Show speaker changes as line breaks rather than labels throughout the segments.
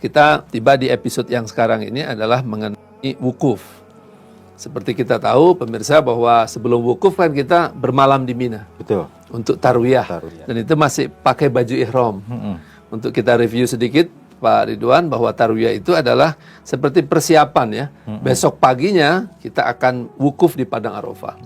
Kita tiba di episode yang sekarang ini adalah mengenai wukuf. Seperti kita tahu pemirsa bahwa sebelum wukuf kan kita bermalam di Mina.
Betul.
Untuk tarwiyah. Dan itu masih pakai baju ihram. Untuk kita review sedikit Pak Ridwan bahwa tarwiyah itu adalah seperti persiapan ya. Besok paginya kita akan wukuf di Padang Arafah.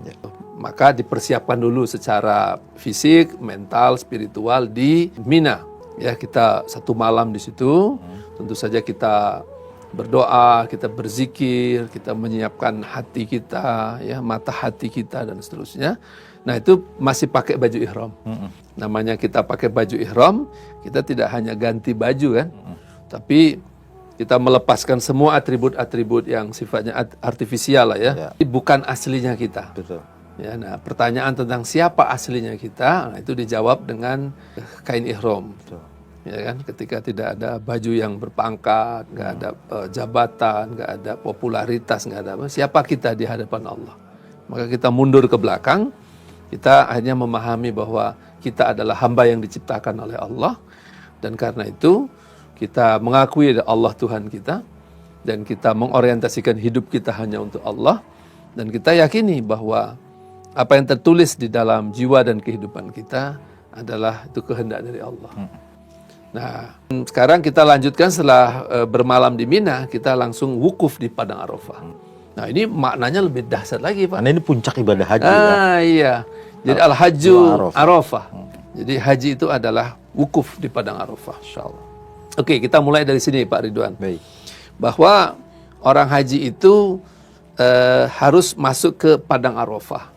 Maka dipersiapkan dulu secara fisik, mental, spiritual di Mina. Ya, kita satu malam di situ. Tentu saja kita berdoa, kita berzikir, kita menyiapkan hati kita, ya, mata hati kita dan seterusnya. Nah, itu masih pakai baju ihram. Namanya kita pakai baju ihram, kita tidak hanya ganti baju kan, tapi kita melepaskan semua atribut-atribut yang sifatnya artifisial lah ya. Bukan aslinya kita.
Betul.
Ya, nah, pertanyaan tentang siapa aslinya kita, nah, itu dijawab dengan kain ihram.
Betul.
Ya kan, ketika tidak ada baju yang berpangkat, nggak ada jabatan, nggak ada popularitas, nggak ada apa, siapa kita di hadapan Allah? Maka kita mundur ke belakang, kita hanya memahami bahwa kita adalah hamba yang diciptakan oleh Allah, dan karena itu kita mengakui Allah Tuhan kita, dan kita mengorientasikan hidup kita hanya untuk Allah, dan kita yakini bahwa apa yang tertulis di dalam jiwa dan kehidupan kita adalah itu kehendak dari Allah. Nah, sekarang kita lanjutkan setelah bermalam di Mina, kita langsung wukuf di Padang Arafah. Nah, ini maknanya lebih dahsyat lagi, Pak.
Karena ini puncak ibadah haji.
Iya. Jadi Al-Hajju Arafah. Jadi haji itu adalah wukuf di Padang Arafah. Insyaallah. Oke, kita mulai dari sini, Pak Ridwan.
Baik.
Bahwa orang haji itu harus masuk ke Padang Arafah.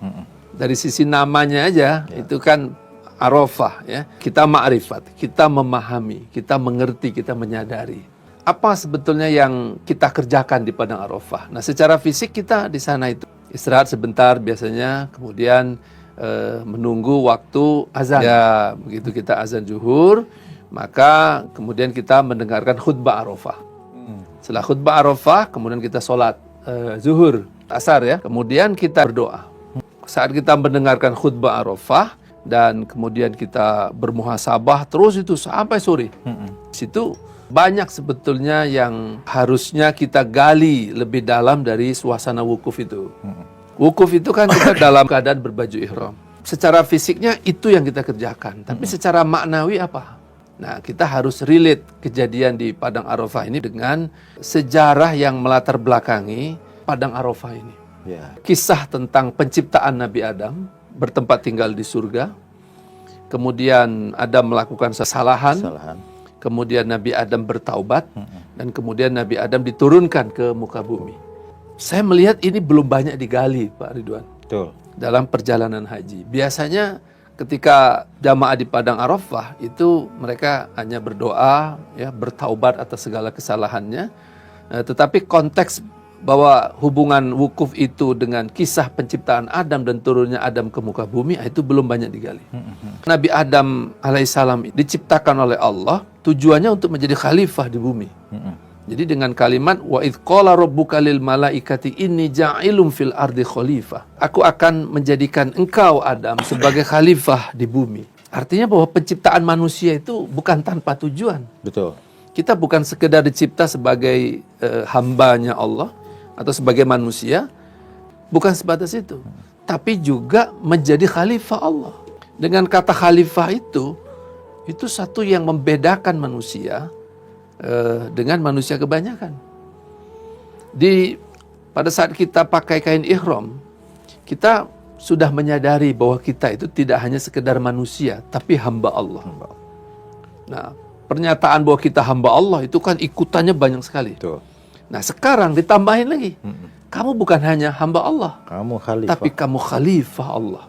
Dari sisi namanya aja, itu kan Arafah ya, kita ma'rifat, kita memahami, kita mengerti, kita menyadari apa sebetulnya yang kita kerjakan di Padang Arafah. Nah, secara fisik kita di sana itu istirahat sebentar biasanya, kemudian menunggu waktu azan. Ya, begitu kita azan zuhur, maka kemudian kita mendengarkan khutbah Arafah. Setelah khutbah Arafah, kemudian kita sholat zuhur, asar ya, kemudian kita berdoa. Saat kita mendengarkan khutbah Arafah, dan kemudian kita bermuhasabah terus itu sampai sore. Situ banyak sebetulnya yang harusnya kita gali lebih dalam dari suasana wukuf itu. Wukuf itu kan kita dalam keadaan berbaju ihram. Secara fisiknya itu yang kita kerjakan, tapi secara maknawi apa? Nah, kita harus relate kejadian di Padang Arafah ini dengan sejarah yang melatar belakangi Padang Arafah ini. Kisah tentang penciptaan Nabi Adam, bertempat tinggal di surga. Kemudian Adam melakukan kesalahan. Kemudian Nabi Adam bertaubat. Dan kemudian Nabi Adam diturunkan ke muka bumi. Saya melihat ini belum banyak digali, Pak Ridwan.
Betul.
Dalam perjalanan haji. Biasanya ketika jamaah di Padang Arafah itu mereka hanya berdoa, ya, bertaubat atas segala kesalahannya. Tetapi konteks bahwa hubungan wukuf itu dengan kisah penciptaan Adam dan turunnya Adam ke muka bumi, itu belum banyak digali. Nabi Adam alaihissalam diciptakan oleh Allah tujuannya untuk menjadi khalifah di bumi. Jadi dengan kalimat wa idz qala rabbuka lil malaikati inni ja'ilun fil ardi khalifah. Aku akan menjadikan engkau Adam sebagai khalifah di bumi. Artinya bahwa penciptaan manusia itu bukan tanpa tujuan.
Betul.
Kita bukan sekedar dicipta sebagai hambanya Allah atau sebagai manusia, bukan sebatas itu, tapi juga menjadi khalifah Allah. Dengan kata khalifah itu satu yang membedakan manusia dengan manusia kebanyakan. Pada saat kita pakai kain ihram, kita sudah menyadari bahwa kita itu tidak hanya sekedar manusia, tapi hamba Allah. Nah, pernyataan bahwa kita hamba Allah itu kan ikutannya banyak sekali.
Betul.
Nah, sekarang ditambahin lagi. Kamu bukan hanya hamba Allah,
kamu khalifah.
tapi kamu khalifah Allah.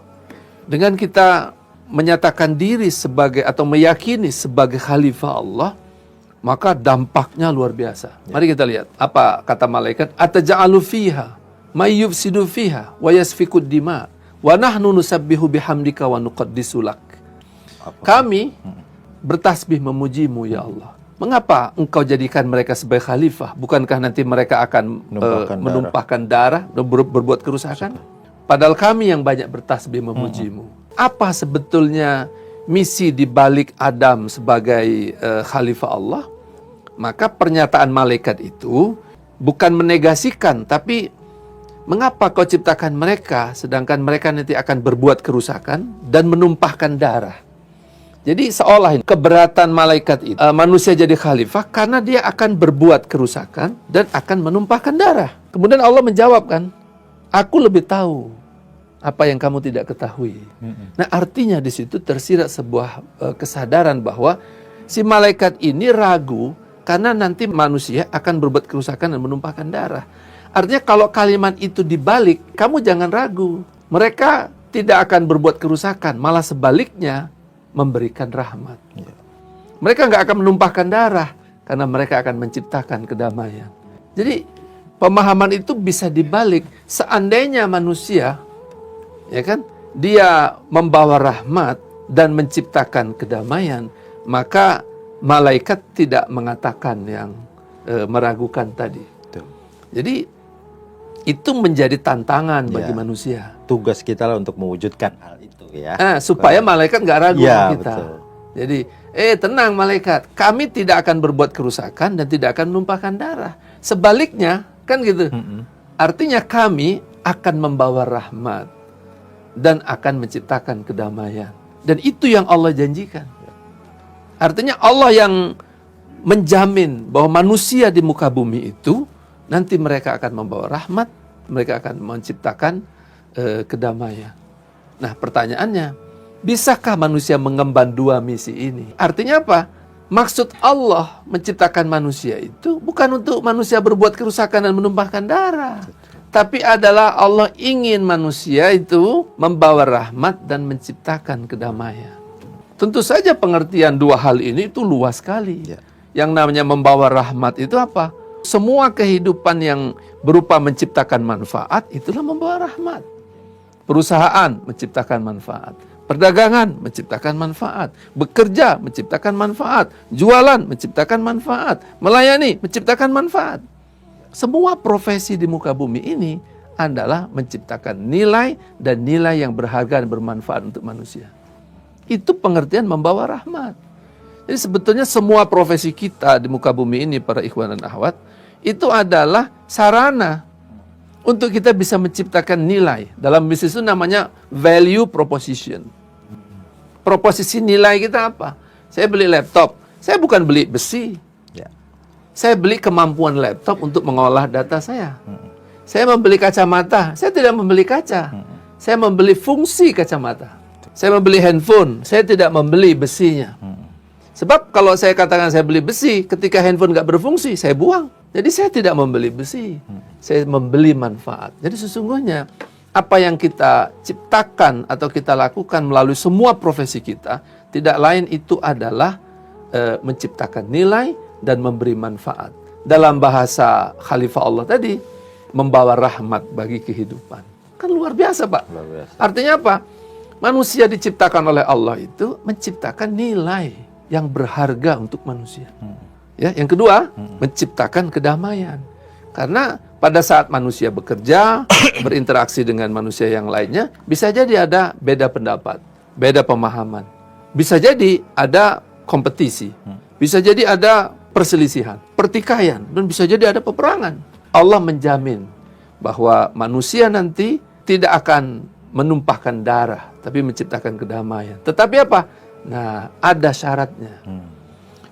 Dengan kita menyatakan diri sebagai atau meyakini sebagai khalifah Allah, maka dampaknya luar biasa. Mari kita lihat apa kata malaikat, ataja'alu fiha may yufsidu fiha wa yasfikud dima wa nahnu nusabbihu bihamdika wa nuqaddisu lak. Kami bertasbih memujimu ya Allah. Mengapa engkau jadikan mereka sebagai khalifah? Bukankah nanti mereka akan menumpahkan darah dan berbuat kerusakan? Padahal kami yang banyak bertasbih memujimu. Apa sebetulnya misi di balik Adam sebagai khalifah Allah? Maka pernyataan malaikat itu bukan menegasikan, tapi mengapa kau ciptakan mereka sedangkan mereka nanti akan berbuat kerusakan dan menumpahkan darah. Jadi seolah keberatan malaikat itu manusia jadi khalifah karena dia akan berbuat kerusakan dan akan menumpahkan darah. Kemudian Allah menjawabkan, aku lebih tahu apa yang kamu tidak ketahui. Nah, artinya di situ tersirat sebuah kesadaran bahwa si malaikat ini ragu karena nanti manusia akan berbuat kerusakan dan menumpahkan darah. Artinya kalau kalimat itu dibalik, kamu jangan ragu. Mereka tidak akan berbuat kerusakan, malah sebaliknya memberikan rahmat. Mereka nggak akan menumpahkan darah karena mereka akan menciptakan kedamaian. Jadi pemahaman itu bisa dibalik. Seandainya manusia, ya kan, dia membawa rahmat dan menciptakan kedamaian, maka malaikat tidak mengatakan yang meragukan tadi. Jadi itu menjadi tantangan bagi manusia.
Tugas kita lah untuk mewujudkan hal itu ya.
Supaya malaikat nggak ragu sama kita.
Betul.
Jadi, tenang malaikat, kami tidak akan berbuat kerusakan dan tidak akan menumpahkan darah. Sebaliknya, kan gitu. Artinya kami akan membawa rahmat dan akan menciptakan kedamaian. Dan itu yang Allah janjikan. Artinya Allah yang menjamin bahwa manusia di muka bumi itu nanti mereka akan membawa rahmat, mereka akan menciptakan kedamaian. Nah, pertanyaannya, bisakah manusia mengemban dua misi ini? Artinya apa? Maksud Allah menciptakan manusia itu bukan untuk manusia berbuat kerusakan dan menumpahkan darah, tapi adalah Allah ingin manusia itu membawa rahmat dan menciptakan kedamaian. Tentu saja pengertian dua hal ini itu luas sekali. Yang namanya membawa rahmat itu apa? Semua kehidupan yang berupa menciptakan manfaat, itulah membawa rahmat. Perusahaan menciptakan manfaat. Perdagangan menciptakan manfaat. Bekerja menciptakan manfaat. Jualan menciptakan manfaat. Melayani menciptakan manfaat. Semua profesi di muka bumi ini adalah menciptakan nilai dan nilai yang berharga dan bermanfaat untuk manusia. Itu pengertian membawa rahmat. Jadi sebetulnya semua profesi kita di muka bumi ini, para ikhwan dan akhwat, itu adalah sarana untuk kita bisa menciptakan nilai. Dalam bisnis itu namanya value proposition. Proposisi nilai kita apa? Saya beli laptop, saya bukan beli besi. Saya beli kemampuan laptop untuk mengolah data saya. Saya membeli kacamata, saya tidak membeli kaca. Saya membeli fungsi kacamata. Saya membeli handphone, saya tidak membeli besinya. Sebab kalau saya katakan saya beli besi, ketika handphone nggak berfungsi, saya buang. Jadi saya tidak membeli besi, saya membeli manfaat. Jadi sesungguhnya apa yang kita ciptakan atau kita lakukan melalui semua profesi kita, tidak lain itu adalah menciptakan nilai dan memberi manfaat. Dalam bahasa Khalifah Allah tadi, membawa rahmat bagi kehidupan. Kan luar biasa, Pak.
Luar biasa.
Artinya apa? Manusia diciptakan oleh Allah itu menciptakan nilai yang berharga untuk manusia. Ya, yang kedua, menciptakan kedamaian. Karena pada saat manusia bekerja, berinteraksi dengan manusia yang lainnya, bisa jadi ada beda pendapat, beda pemahaman. Bisa jadi ada kompetisi. Bisa jadi ada perselisihan, pertikaian, dan bisa jadi ada peperangan. Allah menjamin bahwa manusia nanti tidak akan menumpahkan darah, tapi menciptakan kedamaian. Tetapi apa? Nah, ada syaratnya.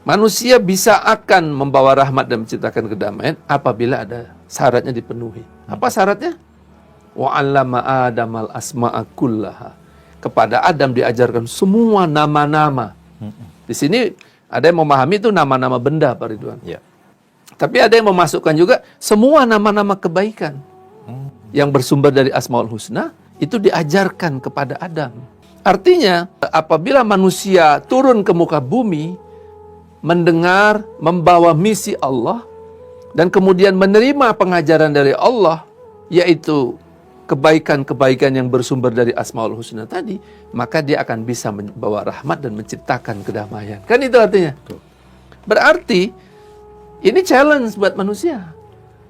Manusia bisa akan membawa rahmat dan menciptakan kedamaian apabila ada syaratnya dipenuhi. Apa syaratnya? Wa 'allama Adamal asma'a kullaha. Kepada Adam diajarkan semua nama-nama. Di sini ada yang memahami itu nama-nama benda, Pak Ridwan. Tapi ada yang memasukkan juga semua nama-nama kebaikan yang bersumber dari Asmaul Husna itu diajarkan kepada Adam. Artinya, apabila manusia turun ke muka bumi, mendengar, membawa misi Allah, dan kemudian menerima pengajaran dari Allah, yaitu kebaikan-kebaikan yang bersumber dari Asmaul Husna tadi, maka dia akan bisa membawa rahmat dan menciptakan kedamaian. Kan itu artinya. Berarti, ini challenge buat manusia.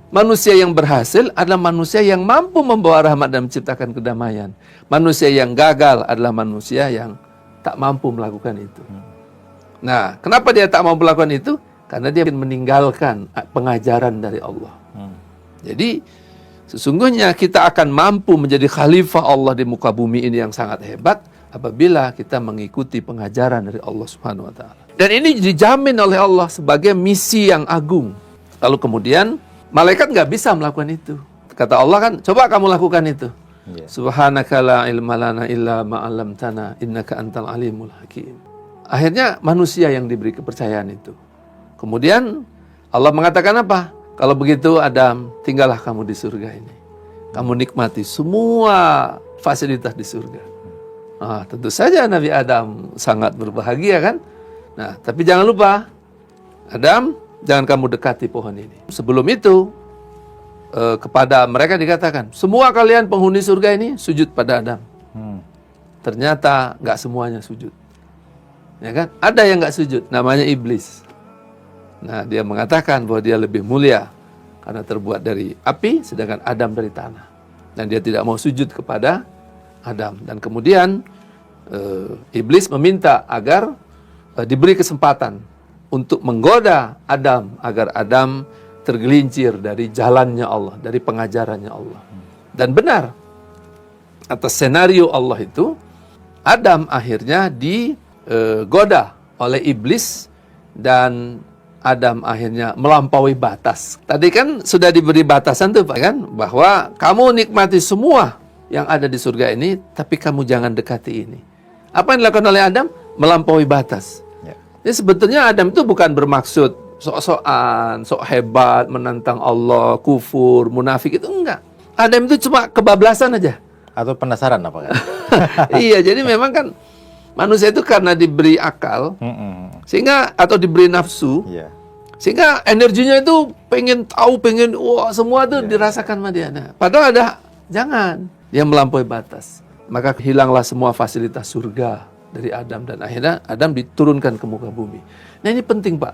Manusia yang berhasil adalah manusia yang mampu membawa rahmat dan menciptakan kedamaian. Manusia yang gagal adalah manusia yang tak mampu melakukan itu. Nah, kenapa dia tak mampu melakukan itu? Karena dia meninggalkan pengajaran dari Allah. Jadi sesungguhnya kita akan mampu menjadi khalifah Allah di muka bumi ini yang sangat hebat apabila kita mengikuti pengajaran dari Allah Subhanahu wa taala. Dan ini dijamin oleh Allah sebagai misi yang agung. Lalu kemudian malaikat nggak bisa melakukan itu. Kata Allah kan, coba kamu lakukan itu. Subhanaka la ilma lana illa ma 'allamtana innaka antal alimul hakim. Akhirnya manusia yang diberi kepercayaan itu. Kemudian Allah mengatakan apa? Kalau begitu Adam, tinggallah kamu di surga ini. Kamu nikmati semua fasilitas di surga. Nah, tentu saja Nabi Adam sangat berbahagia kan? Nah, tapi jangan lupa, Adam, jangan kamu dekati pohon ini. Sebelum itu, kepada mereka dikatakan, semua kalian penghuni surga ini sujud pada Adam. Ternyata nggak semuanya sujud. Ya kan? Ada yang nggak sujud, namanya iblis. Nah, dia mengatakan bahwa dia lebih mulia karena terbuat dari api, sedangkan Adam dari tanah. Dan dia tidak mau sujud kepada Adam. Dan kemudian iblis meminta agar diberi kesempatan untuk menggoda Adam agar Adam tergelincir dari jalannya Allah, dari pengajarannya Allah. Dan benar, atas senario Allah itu, Adam akhirnya digoda oleh iblis dan Adam akhirnya melampaui batas. Tadi kan sudah diberi batasan tuh Pak kan, bahwa kamu nikmati semua yang ada di surga ini, tapi kamu jangan dekati ini. Apa yang dilakukan oleh Adam? Melampaui batas. Jadi sebetulnya Adam itu bukan bermaksud sok-sokan, sok hebat, menantang Allah, kufur, munafik, itu enggak. Adam itu cuma kebablasan aja.
Atau penasaran apa kan?
Iya, jadi memang kan manusia itu karena diberi akal, sehingga atau diberi nafsu, sehingga energinya itu pengen tahu, pengen wah semua itu dirasakan sama dia. Nah, padahal jangan dia melampaui batas. Maka hilanglah semua fasilitas surga dari Adam dan akhirnya Adam diturunkan ke muka bumi. Nah ini penting Pak.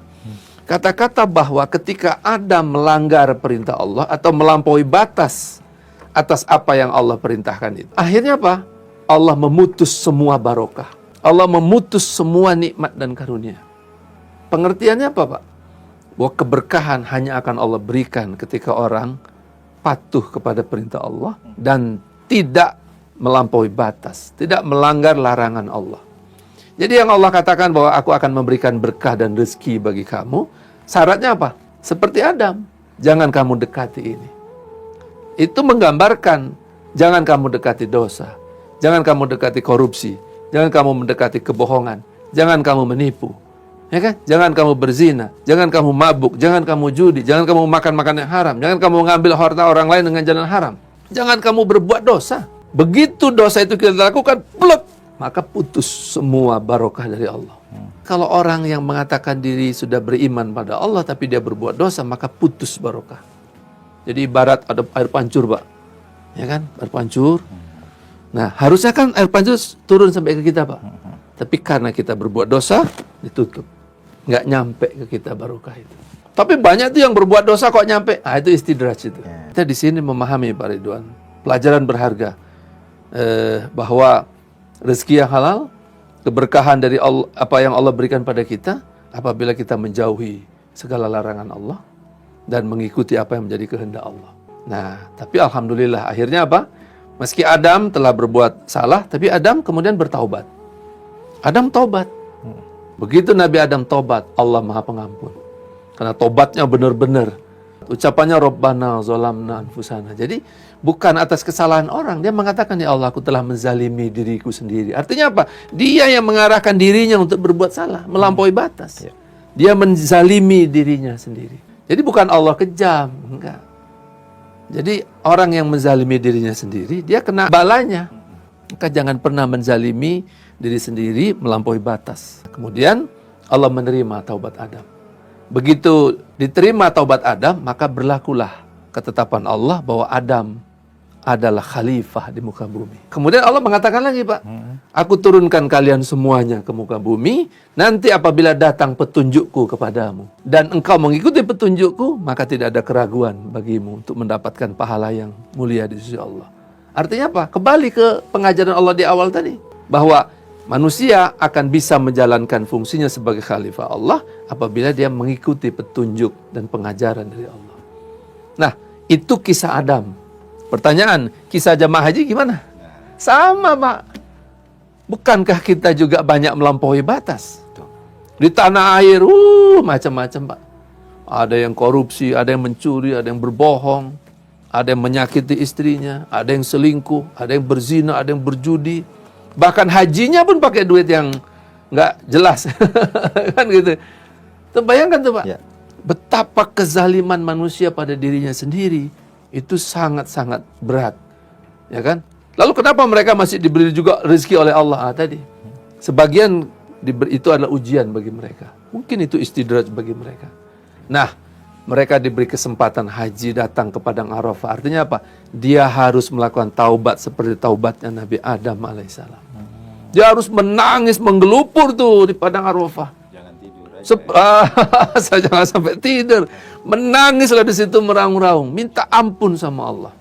Kata-kata bahwa ketika Adam melanggar perintah Allah atau melampaui batas atas apa yang Allah perintahkan itu, akhirnya apa? Allah memutus semua barokah. Allah memutus semua nikmat dan karunia. Pengertiannya apa Pak? Bahwa keberkahan hanya akan Allah berikan ketika orang patuh kepada perintah Allah dan tidak melampaui batas, tidak melanggar larangan Allah. Jadi yang Allah katakan bahwa aku akan memberikan berkah dan rezeki bagi kamu, syaratnya apa? Seperti Adam, jangan kamu dekati ini. Itu menggambarkan, jangan kamu dekati dosa, jangan kamu dekati korupsi, jangan kamu mendekati kebohongan, jangan kamu menipu, ya kan? Jangan kamu berzina, jangan kamu mabuk, jangan kamu judi, jangan kamu makan makanan yang haram, jangan kamu mengambil harta orang lain dengan jalan haram, jangan kamu berbuat dosa. Begitu dosa itu kita lakukan, pluk, maka putus semua barokah dari Allah. Kalau orang yang mengatakan diri sudah beriman pada Allah tapi dia berbuat dosa, maka putus barokah. Jadi ibarat ada air pancur Pak, ya kan, air pancur. Nah harusnya kan air pancur turun sampai ke kita Pak, tapi karena kita berbuat dosa ditutup, nggak nyampe ke kita barokah itu. Tapi banyak tuh yang berbuat dosa kok nyampe, itu istidraj itu. Kita di sini memahami Pak Ridwan, pelajaran berharga bahwa rezeki yang halal, keberkahan dari Allah, apa yang Allah berikan pada kita apabila kita menjauhi segala larangan Allah dan mengikuti apa yang menjadi kehendak Allah. Nah, tapi alhamdulillah akhirnya apa? Meski Adam telah berbuat salah, tapi Adam kemudian bertaubat. Adam taubat. Begitu Nabi Adam taubat, Allah Maha Pengampun. Karena taubatnya benar-benar. Ucapannya Rabbana zalamna anfusana. Jadi bukan atas kesalahan orang, dia mengatakan ya Allah aku telah menzalimi diriku sendiri. Artinya apa? Dia yang mengarahkan dirinya untuk berbuat salah, melampaui batas. Dia menzalimi dirinya sendiri. Jadi bukan Allah kejam, enggak. Jadi orang yang menzalimi dirinya sendiri, dia kena balanya. Maka jangan pernah menzalimi diri sendiri melampaui batas. Kemudian Allah menerima taubat Adam. Begitu diterima taubat Adam, maka berlakulah ketetapan Allah bahwa Adam adalah khalifah di muka bumi. Kemudian Allah mengatakan lagi Pak, aku turunkan kalian semuanya ke muka bumi, nanti apabila datang petunjukku kepadamu, dan engkau mengikuti petunjukku, maka tidak ada keraguan bagimu untuk mendapatkan pahala yang mulia di sisi Allah. Artinya apa? Kembali ke pengajaran Allah di awal tadi, bahwa manusia akan bisa menjalankan fungsinya sebagai khalifah Allah apabila dia mengikuti petunjuk dan pengajaran dari Allah. Nah, itu kisah Adam. Pertanyaan, kisah jamaah haji gimana? Sama, Pak. Bukankah kita juga banyak melampaui batas? Di tanah air, macam-macam, Pak. Ada yang korupsi, ada yang mencuri, ada yang berbohong, ada yang menyakiti istrinya, ada yang selingkuh, ada yang berzina, ada yang berjudi. Bahkan hajinya pun pakai duit yang nggak jelas. Kan gitu. Tuh, bayangkan tuh, Pak. Ya. Betapa kezaliman manusia pada dirinya sendiri itu sangat-sangat berat. Ya kan? Lalu kenapa mereka masih diberi juga rezeki oleh Allah tadi? Sebagian itu adalah ujian bagi mereka. Mungkin itu istidraj bagi mereka. Nah, mereka diberi kesempatan haji datang ke Padang Arafah. Artinya apa? Dia harus melakukan taubat seperti taubatnya Nabi Adam alaihissalam. Dia harus menangis, menggelupur tuh di Padang Arafah.
Jangan tidur aja.
Saya jangan sampai tidur. Menangislah di situ meraung-raung, minta ampun sama Allah.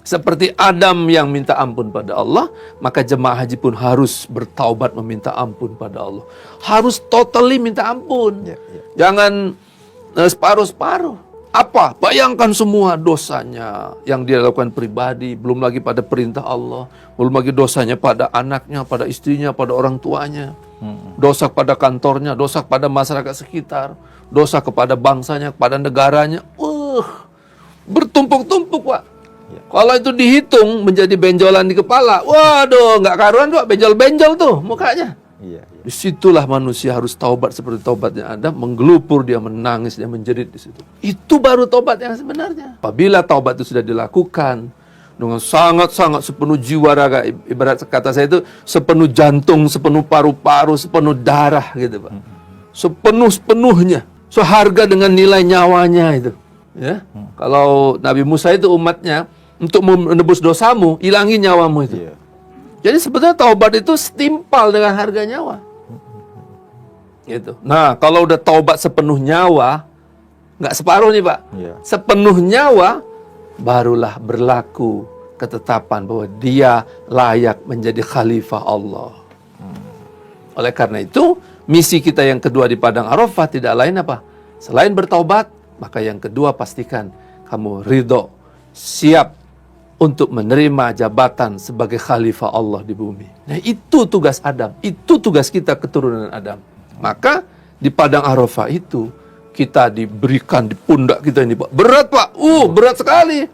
Seperti Adam yang minta ampun pada Allah, maka jemaah haji pun harus bertaubat meminta ampun pada Allah. Harus totally minta ampun. Jangan separuh-separuh. Apa? Bayangkan semua dosanya yang dia lakukan pribadi, belum lagi pada perintah Allah, belum lagi dosanya pada anaknya, pada istrinya, pada orang tuanya, dosa pada kantornya, dosa pada masyarakat sekitar, dosa kepada bangsanya, kepada negaranya. Bertumpuk-tumpuk, Pak. Kalau itu dihitung menjadi benjolan di kepala, waduh, nggak karuan, Pak, benjol-benjol tuh mukanya. Disitulah manusia harus taubat seperti taubatnya Adam, menggelupur, dia menangis, dia menjerit di situ. Itu baru taubat yang sebenarnya. Apabila taubat itu sudah dilakukan dengan sangat-sangat sepenuh jiwa raga, ibarat kata saya itu sepenuh jantung, sepenuh paru-paru, sepenuh darah gitu, Pak. Sepenuh-sepenuhnya, seharga dengan nilai nyawanya itu. Ya, kalau Nabi Musa itu umatnya, untuk menebus dosamu, hilangi nyawamu itu. Jadi sebetulnya taubat itu setimpal dengan harga nyawa. Gitu. Nah, kalau udah taubat sepenuh nyawa, nggak separuh nih, Pak. Sepenuh nyawa, barulah berlaku ketetapan bahwa dia layak menjadi khalifah Allah. Oleh karena itu, misi kita yang kedua di Padang Arafah tidak lain apa? Selain bertaubat, maka yang kedua pastikan kamu ridho, siap untuk menerima jabatan sebagai khalifah Allah di bumi. Nah, itu tugas Adam, itu tugas kita keturunan Adam. Maka di Padang Arafah itu kita diberikan di pundak kita ini, Pak. Berat, Pak. Berat sekali.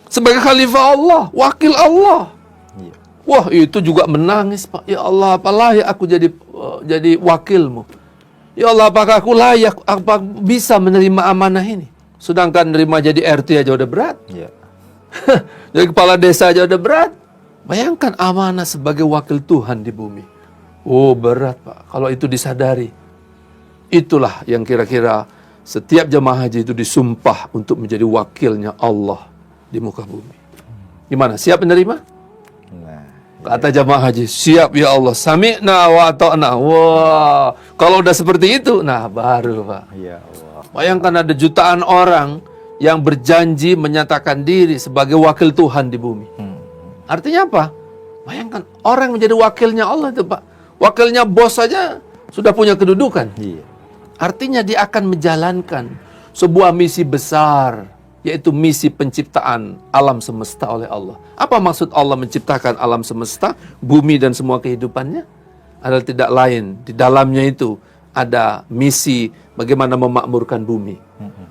Sebagai khalifah Allah, wakil Allah. Wah, itu juga menangis, Pak. Ya Allah, apalah ya aku jadi wakilmu. Ya Allah, apakah aku layak, apa bisa menerima amanah ini? Sedangkan menerima jadi RT aja udah berat. Jadi kepala desa aja udah berat. Bayangkan amanah sebagai wakil Tuhan di bumi. Berat, Pak. Kalau itu disadari, itulah yang kira-kira setiap jemaah haji itu disumpah untuk menjadi wakilnya Allah di muka bumi. Gimana? Siap menerima? Kata jemaah haji, siap ya Allah. Sami'na wa ata'na. Wah, kalau udah seperti itu, nah baru, Pak. Ya Allah. Bayangkan ada jutaan orang yang berjanji menyatakan diri sebagai wakil Tuhan di bumi. Artinya apa? Bayangkan orang yang menjadi wakilnya Allah itu, Pak. Wakilnya bos saja sudah punya kedudukan. Artinya dia akan menjalankan sebuah misi besar, yaitu misi penciptaan alam semesta oleh Allah. Apa maksud Allah menciptakan alam semesta, bumi dan semua kehidupannya? Adalah tidak lain, di dalamnya itu ada misi bagaimana memakmurkan bumi.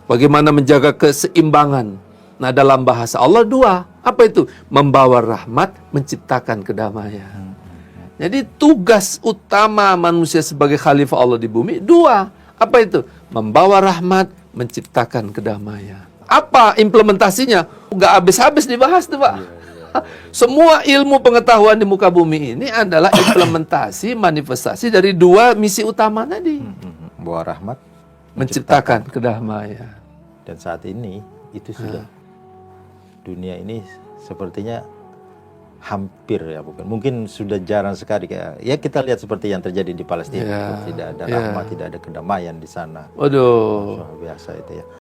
Bagaimana menjaga keseimbangan. Nah, dalam bahasa Allah dua. Apa itu? Membawa rahmat, menciptakan kedamaian. Jadi tugas utama manusia sebagai khalifah Allah di bumi dua. Apa itu? Membawa rahmat, menciptakan kedamaian. Apa implementasinya? Nggak habis-habis dibahas tuh, Pak. Semua ilmu pengetahuan di muka bumi ini adalah implementasi, manifestasi dari dua misi utama tadi.
Membawa rahmat,
menciptakan kedamaian.
Dan saat ini itu sudah dunia ini sepertinya hampir ya, bukan mungkin sudah jarang sekali ya, kita lihat seperti yang terjadi di Palestina. Tidak ada rahmat, tidak ada kedamaian di sana.
Waduh,
luar biasa itu ya.